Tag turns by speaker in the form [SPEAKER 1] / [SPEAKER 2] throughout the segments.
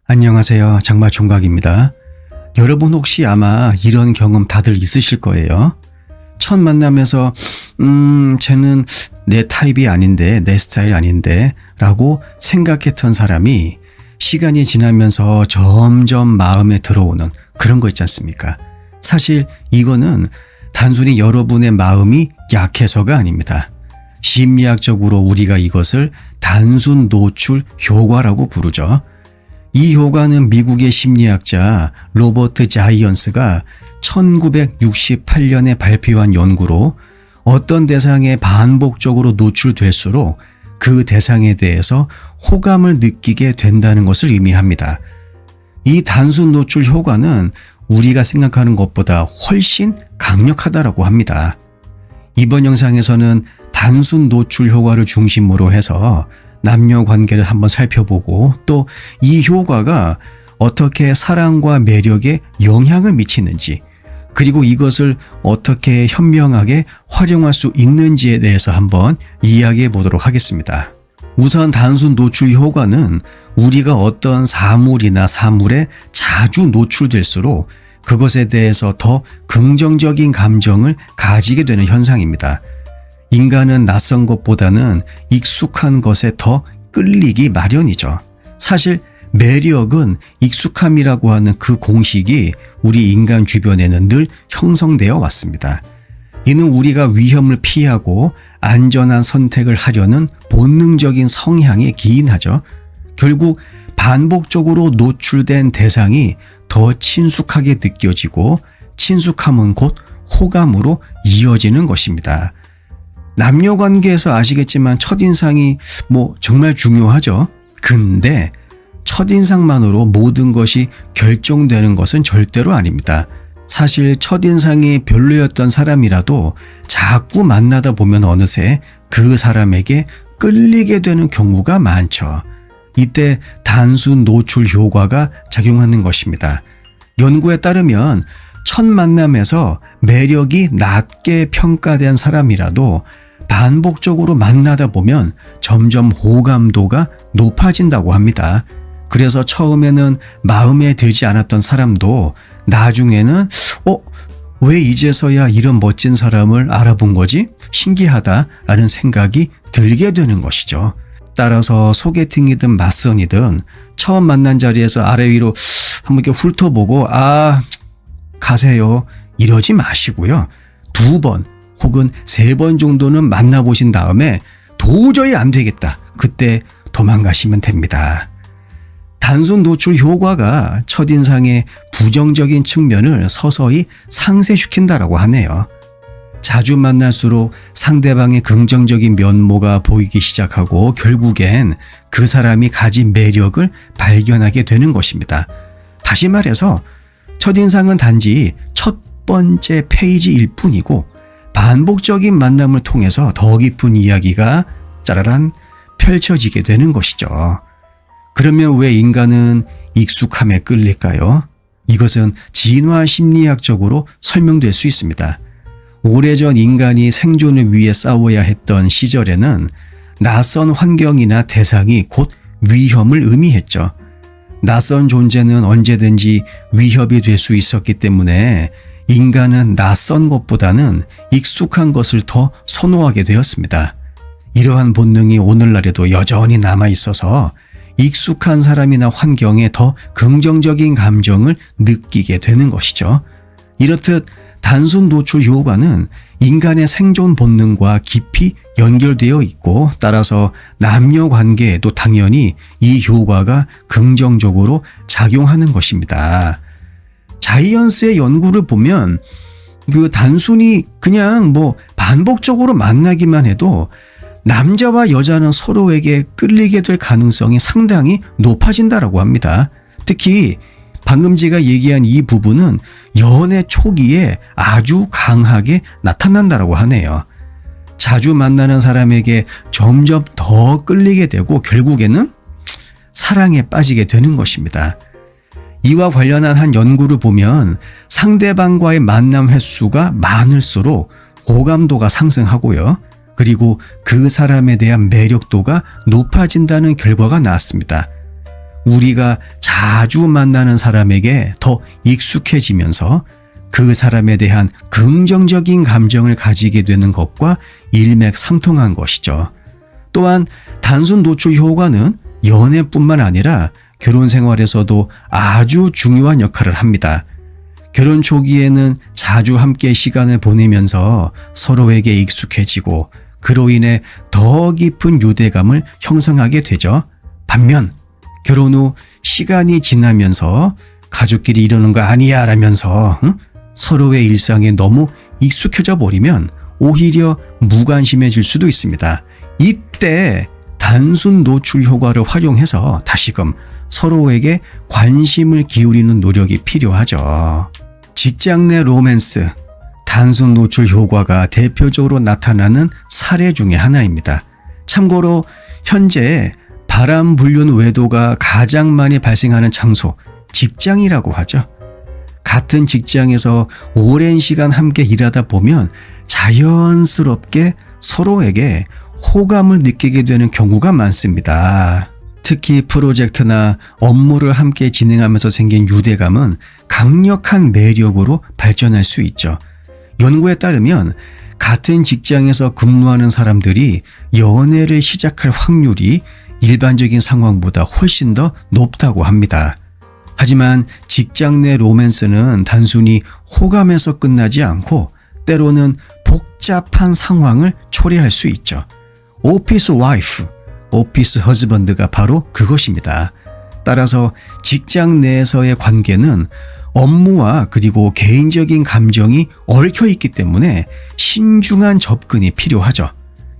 [SPEAKER 1] 안녕하세요. 장마 총각입니다. 여러분 혹시 아마 이런 경험 다들 있으실 거예요. 첫 만남에서 쟤는 내 타입이 아닌데, 내 스타일 아닌데 라고 생각했던 사람이 시간이 지나면서 점점 마음에 들어오는 그런 거 있지 않습니까? 사실 이거는 단순히 여러분의 마음이 약해서가 아닙니다. 심리학적으로 우리가 이것을 단순 노출 효과라고 부르죠. 이 효과는 미국의 심리학자 로버트 자이언스가 1968년에 발표한 연구로 어떤 대상에 반복적으로 노출될수록 그 대상에 대해서 호감을 느끼게 된다는 것을 의미합니다. 이 단순 노출 효과는 우리가 생각하는 것보다 훨씬 강력하다고 합니다. 이번 영상에서는 단순 노출 효과를 중심으로 해서 남녀 관계를 한번 살펴보고 또 이 효과가 어떻게 사랑과 매력에 영향을 미치는지 그리고 이것을 어떻게 현명하게 활용할 수 있는지에 대해서 한번 이야기해 보도록 하겠습니다. 우선 단순 노출 효과는 우리가 어떤 사물이나 사물에 자주 노출될수록 그것에 대해서 더 긍정적인 감정을 가지게 되는 현상입니다. 인간은 낯선 것보다는 익숙한 것에 더 끌리기 마련이죠. 사실 매력은 익숙함이라고 하는 그 공식이 우리 인간 주변에는 늘 형성되어 왔습니다. 이는 우리가 위험을 피하고 안전한 선택을 하려는 본능적인 성향에 기인하죠. 결국 반복적으로 노출된 대상이 더 친숙하게 느껴지고 친숙함은 곧 호감으로 이어지는 것입니다. 남녀 관계에서 아시겠지만 첫인상이 정말 중요하죠. 근데 첫인상만으로 모든 것이 결정되는 것은 절대로 아닙니다. 사실 첫인상이 별로였던 사람이라도 자꾸 만나다 보면 어느새 그 사람에게 끌리게 되는 경우가 많죠. 이때 단순 노출 효과가 작용하는 것입니다. 연구에 따르면 첫 만남에서 매력이 낮게 평가된 사람이라도 반복적으로 만나다 보면 점점 호감도가 높아진다고 합니다. 그래서 처음에는 마음에 들지 않았던 사람도 나중에는 왜 이제서야 이런 멋진 사람을 알아본 거지? 신기하다라는 생각이 들게 되는 것이죠. 따라서 소개팅이든 맞선이든 처음 만난 자리에서 아래 위로 한번 이렇게 훑어보고 가세요 이러지 마시고요. 2번 혹은 3번 정도는 만나보신 다음에 도저히 안 되겠다. 그때 도망가시면 됩니다. 단순 노출 효과가 첫인상의 부정적인 측면을 서서히 상쇄시킨다라고 하네요. 자주 만날수록 상대방의 긍정적인 면모가 보이기 시작하고 결국엔 그 사람이 가진 매력을 발견하게 되는 것입니다. 다시 말해서 첫인상은 단지 첫 번째 페이지일 뿐이고 반복적인 만남을 통해서 더 깊은 이야기가 짜라란 펼쳐지게 되는 것이죠. 그러면 왜 인간은 익숙함에 끌릴까요? 이것은 진화 심리학적으로 설명될 수 있습니다. 오래전 인간이 생존을 위해 싸워야 했던 시절에는 낯선 환경이나 대상이 곧 위험을 의미했죠. 낯선 존재는 언제든지 위협이 될 수 있었기 때문에 인간은 낯선 것보다는 익숙한 것을 더 선호하게 되었습니다. 이러한 본능이 오늘날에도 여전히 남아 있어서 익숙한 사람이나 환경에 더 긍정적인 감정을 느끼게 되는 것이죠. 이렇듯 단순 노출 효과는 인간의 생존 본능과 깊이 연결되어 있고 따라서 남녀 관계에도 당연히 이 효과가 긍정적으로 작용하는 것입니다. 자이언스의 연구를 보면 단순히 그냥 반복적으로 만나기만 해도 남자와 여자는 서로에게 끌리게 될 가능성이 상당히 높아진다고 합니다. 특히 방금 제가 얘기한 이 부분은 연애 초기에 아주 강하게 나타난다고 하네요. 자주 만나는 사람에게 점점 더 끌리게 되고 결국에는 사랑에 빠지게 되는 것입니다. 이와 관련한 한 연구를 보면 상대방과의 만남 횟수가 많을수록 호감도가 상승하고요. 그리고 그 사람에 대한 매력도가 높아진다는 결과가 나왔습니다. 우리가 자주 만나는 사람에게 더 익숙해지면서 그 사람에 대한 긍정적인 감정을 가지게 되는 것과 일맥상통한 것이죠. 또한 단순 노출 효과는 연애뿐만 아니라 결혼 생활에서도 아주 중요한 역할을 합니다. 결혼 초기에는 자주 함께 시간을 보내면서 서로에게 익숙해지고 그로 인해 더 깊은 유대감을 형성하게 되죠. 반면 결혼 후 시간이 지나면서 가족끼리 이러는 거 아니야 라면서 서로의 일상에 너무 익숙해져 버리면 오히려 무관심해질 수도 있습니다. 이때 단순 노출 효과를 활용해서 다시금 서로에게 관심을 기울이는 노력이 필요하죠. 직장 내 로맨스, 단순 노출 효과가 대표적으로 나타나는 사례 중에 하나입니다. 참고로 현재 바람 불륜 외도가 가장 많이 발생하는 장소, 직장이라고 하죠. 같은 직장에서 오랜 시간 함께 일하다 보면 자연스럽게 서로에게 호감을 느끼게 되는 경우가 많습니다. 특히 프로젝트나 업무를 함께 진행하면서 생긴 유대감은 강력한 매력으로 발전할 수 있죠. 연구에 따르면 같은 직장에서 근무하는 사람들이 연애를 시작할 확률이 일반적인 상황보다 훨씬 더 높다고 합니다. 하지만 직장 내 로맨스는 단순히 호감에서 끝나지 않고 때로는 복잡한 상황을 초래할 수 있죠. 오피스 와이프, 오피스 허즈번드가 바로 그것입니다. 따라서 직장 내에서의 관계는 업무와 그리고 개인적인 감정이 얽혀 있기 때문에 신중한 접근이 필요하죠.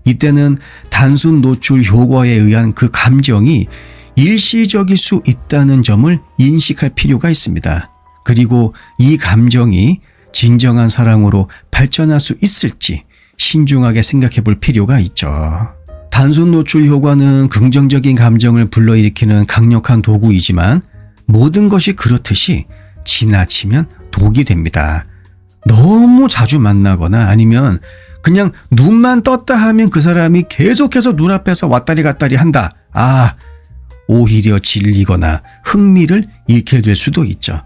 [SPEAKER 1] 이때는 단순 노출 효과에 의한 그 감정이 일시적일 수 있다는 점을 인식할 필요가 있습니다. 그리고 이 감정이 진정한 사랑으로 발전할 수 있을지 신중하게 생각해 볼 필요가 있죠. 단순 노출 효과는 긍정적인 감정을 불러일으키는 강력한 도구이지만 모든 것이 그렇듯이 지나치면 독이 됩니다. 너무 자주 만나거나 아니면 그냥 눈만 떴다 하면 그 사람이 계속해서 눈앞에서 왔다리 갔다리 한다. 오히려 질리거나 흥미를 잃게 될 수도 있죠.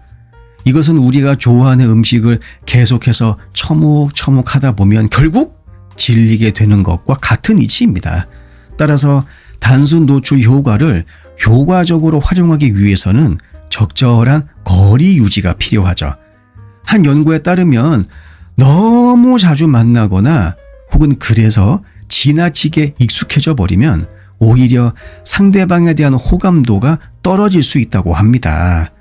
[SPEAKER 1] 이것은 우리가 좋아하는 음식을 계속해서 처묵처묵 하다 보면 결국 질리게 되는 것과 같은 이치입니다. 따라서 단순 노출 효과를 효과적으로 활용하기 위해서는 적절한 거리 유지가 필요하죠. 한 연구에 따르면 너무 자주 만나거나 혹은 그래서 지나치게 익숙해져 버리면 오히려 상대방에 대한 호감도가 떨어질 수 있다고 합니다.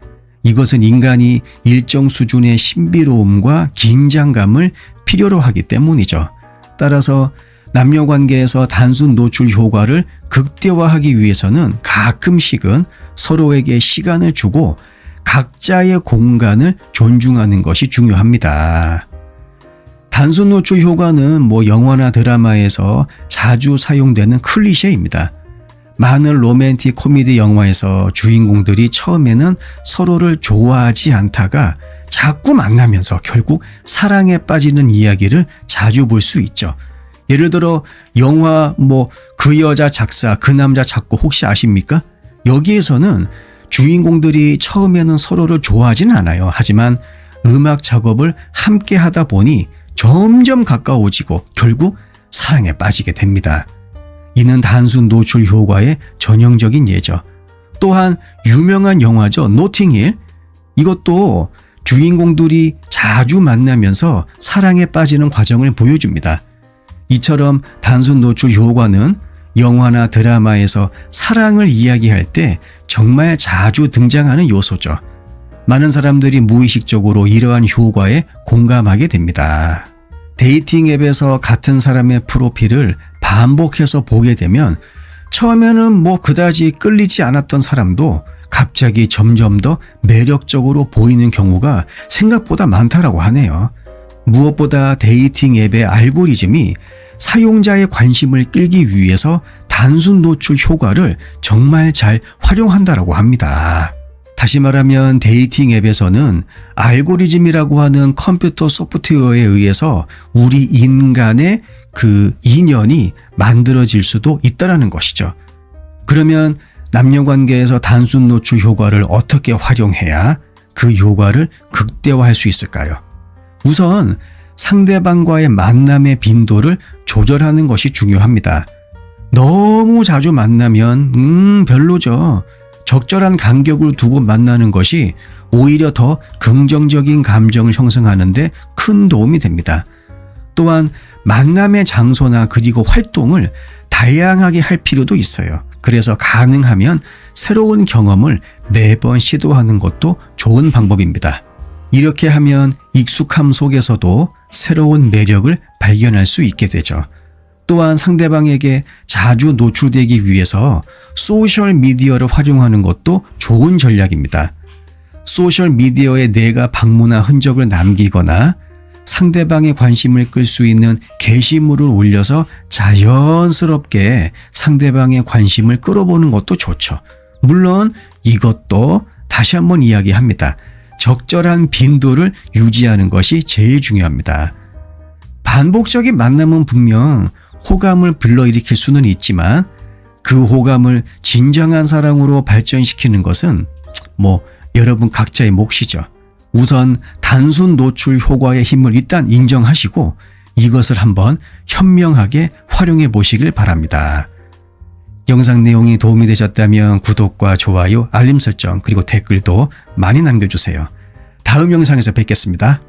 [SPEAKER 1] 이것은 인간이 일정 수준의 신비로움과 긴장감을 필요로 하기 때문이죠. 따라서 남녀 관계에서 단순 노출 효과를 극대화하기 위해서는 가끔씩은 서로에게 시간을 주고 각자의 공간을 존중하는 것이 중요합니다. 단순 노출 효과는 영화나 드라마에서 자주 사용되는 클리셰입니다. 많은 로맨틱 코미디 영화에서 주인공들이 처음에는 서로를 좋아하지 않다가 자꾸 만나면서 결국 사랑에 빠지는 이야기를 자주 볼 수 있죠. 예를 들어 영화 그 여자 작사 그 남자 작곡 혹시 아십니까? 여기에서는 주인공들이 처음에는 서로를 좋아하진 않아요. 하지만 음악 작업을 함께 하다 보니 점점 가까워지고 결국 사랑에 빠지게 됩니다. 이는 단순 노출 효과의 전형적인 예죠. 또한 유명한 영화죠. 노팅힐. 이것도 주인공들이 자주 만나면서 사랑에 빠지는 과정을 보여줍니다. 이처럼 단순 노출 효과는 영화나 드라마에서 사랑을 이야기할 때 정말 자주 등장하는 요소죠. 많은 사람들이 무의식적으로 이러한 효과에 공감하게 됩니다. 데이팅 앱에서 같은 사람의 프로필을 반복해서 보게 되면 처음에는 그다지 끌리지 않았던 사람도 갑자기 점점 더 매력적으로 보이는 경우가 생각보다 많다라고 하네요. 무엇보다 데이팅 앱의 알고리즘이 사용자의 관심을 끌기 위해서 단순 노출 효과를 정말 잘 활용한다라고 합니다. 다시 말하면 데이팅 앱에서는 알고리즘이라고 하는 컴퓨터 소프트웨어에 의해서 우리 인간의 그 인연이 만들어질 수도 있다라는 것이죠. 그러면 남녀관계에서 단순 노출 효과를 어떻게 활용해야 그 효과를 극대화할 수 있을까요? 우선 상대방과의 만남의 빈도를 조절하는 것이 중요합니다. 너무 자주 만나면 별로죠. 적절한 간격을 두고 만나는 것이 오히려 더 긍정적인 감정을 형성하는 데 큰 도움이 됩니다. 또한 만남의 장소나 그리고 활동을 다양하게 할 필요도 있어요. 그래서 가능하면 새로운 경험을 매번 시도하는 것도 좋은 방법입니다. 이렇게 하면 익숙함 속에서도 새로운 매력을 발견할 수 있게 되죠. 또한 상대방에게 자주 노출되기 위해서 소셜미디어를 활용하는 것도 좋은 전략입니다. 소셜미디어에 내가 방문한 흔적을 남기거나 상대방의 관심을 끌 수 있는 게시물을 올려서 자연스럽게 상대방의 관심을 끌어보는 것도 좋죠. 물론 이것도 다시 한번 이야기합니다. 적절한 빈도를 유지하는 것이 제일 중요합니다. 반복적인 만남은 분명 호감을 불러일으킬 수는 있지만 그 호감을 진정한 사랑으로 발전시키는 것은 여러분 각자의 몫이죠. 우선 단순 노출 효과의 힘을 일단 인정하시고 이것을 한번 현명하게 활용해 보시길 바랍니다. 영상 내용이 도움이 되셨다면 구독과 좋아요, 알림 설정 그리고 댓글도 많이 남겨주세요. 다음 영상에서 뵙겠습니다.